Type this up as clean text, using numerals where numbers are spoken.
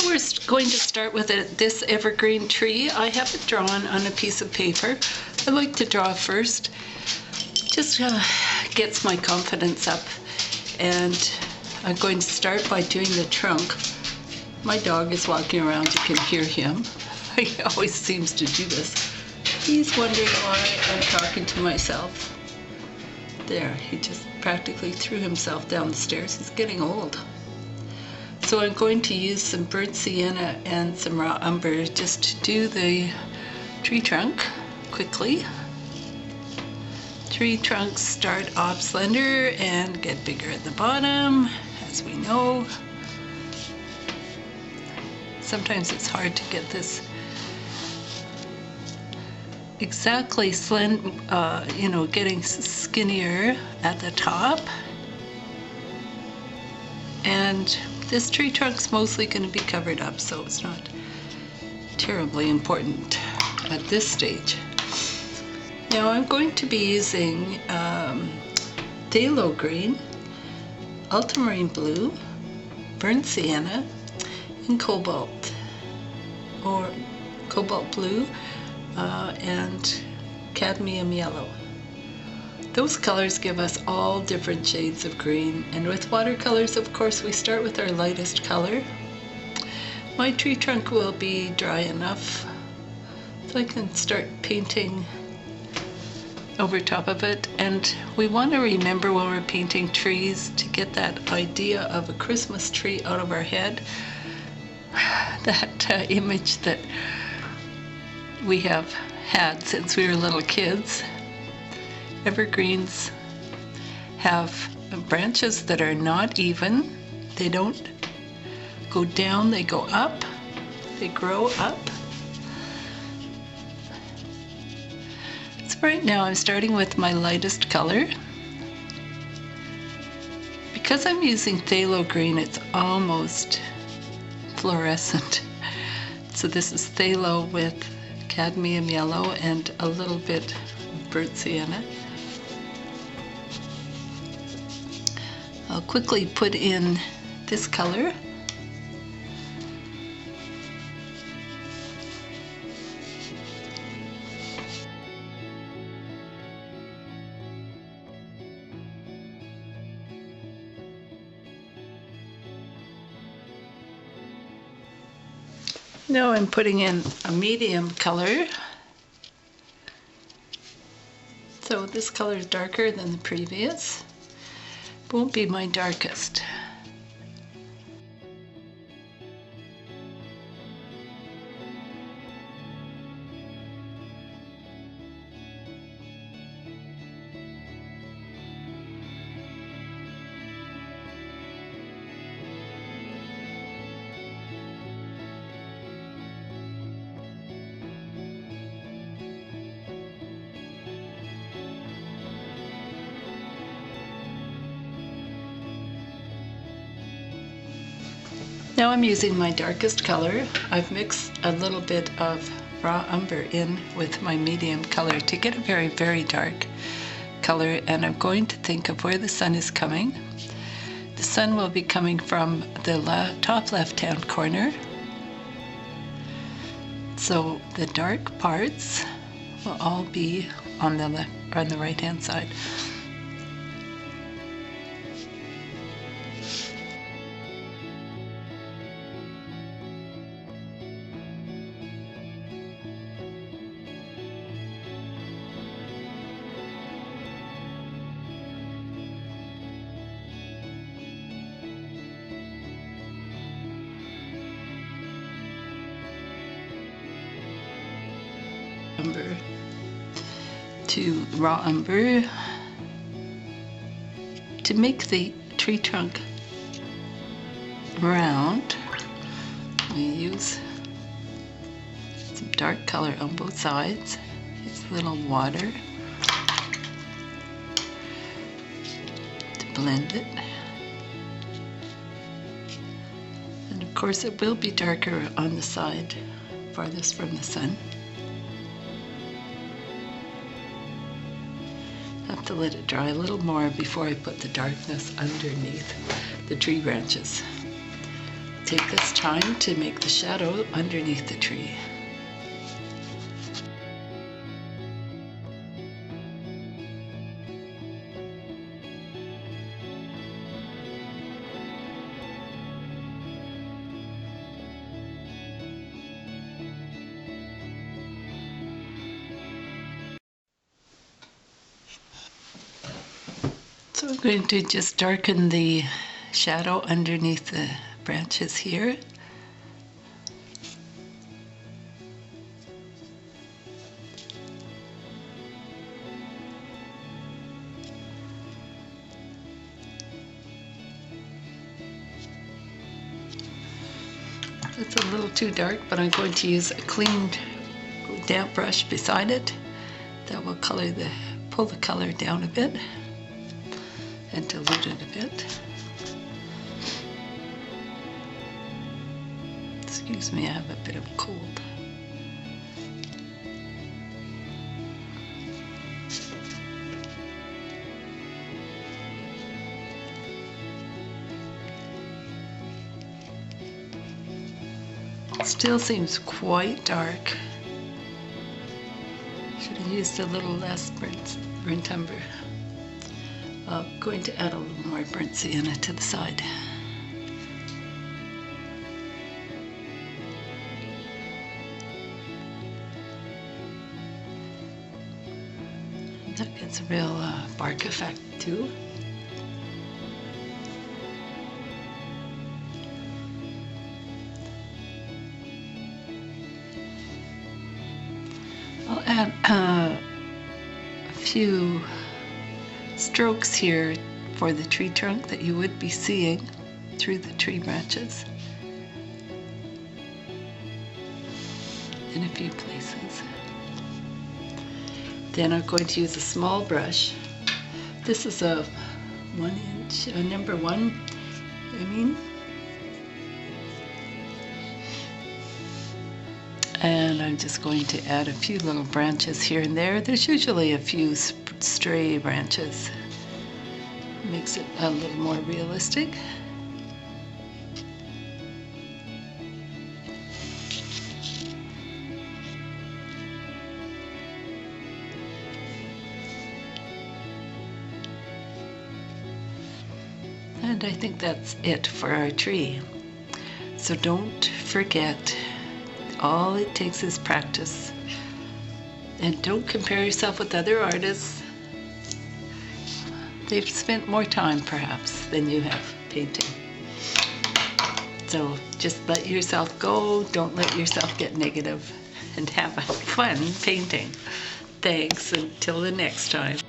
we're going to start with this evergreen tree. I have it drawn on a piece of paper. I like to draw first. Just gets my confidence up. And I'm going to start by doing the trunk. My dog is walking around. You can hear him. He always seems to do this. He's wondering why I'm talking to myself. There, he just practically threw himself down the stairs. He's getting old. So I'm going to use some burnt sienna and some raw umber just to do the tree trunk quickly. Tree trunks start off slender and get bigger at the bottom, as we know. Sometimes it's hard to get this exactly slender, getting skinnier at the top. And this tree trunk's mostly going to be covered up, so it's not terribly important at this stage. Now I'm going to be using phthalo green, ultramarine blue, burnt sienna, and cobalt, or cobalt blue, and cadmium yellow. Those colors give us all different shades of green, and with watercolors, of course, we start with our lightest color. My tree trunk will be dry enough so I can start painting over top of it. And we want to remember when we're painting trees to get that idea of a Christmas tree out of our head, that image that we have had since we were little kids. Evergreens have branches that are not even. They don't go down, they go up, they grow up. So right now I'm starting with my lightest color. Because I'm using phthalo green, it's almost fluorescent. So this is phthalo with cadmium yellow and a little bit of burnt sienna. I'll quickly put in this color. Now I'm putting in a medium color. So this color is darker than the previous. Won't be my darkest. Now I'm using my darkest color. I've mixed a little bit of raw umber in with my medium color to get a very, very dark color, and I'm going to think of where the sun is coming. The sun will be coming from the top left-hand corner. So the dark parts will all be on the right-hand side. Umber to raw umber to make the tree trunk round. We use some dark color on both sides. It's a little water to blend it, and of course it will be darker on the side farthest from the sun. Have to let it dry a little more before I put the darkness underneath the tree branches. take this time to make the shadow underneath the tree. So I'm going to just darken the shadow underneath the branches here. It's a little too dark, but I'm going to use a clean damp brush beside it that will pull the color down a bit and dilute it a bit. Excuse me, I have a bit of a cold. Still seems quite dark. Should have used a little less burnt umber. I'm going to add a little more burnt sienna to the side. That gets a real bark effect too. I'll add a few strokes here for the tree trunk that you would be seeing through the tree branches in a few places. Then I'm going to use a small brush. This is a 1 inch, number 1, and I'm just going to add a few little branches here and there. There's usually a few stray branches. Makes it a little more realistic. And I think that's it for our tree. So don't forget, all it takes is practice. And don't compare yourself with other artists. They've spent more time perhaps than you have painting. So just let yourself go, don't let yourself get negative, and have fun painting. Thanks, until the next time.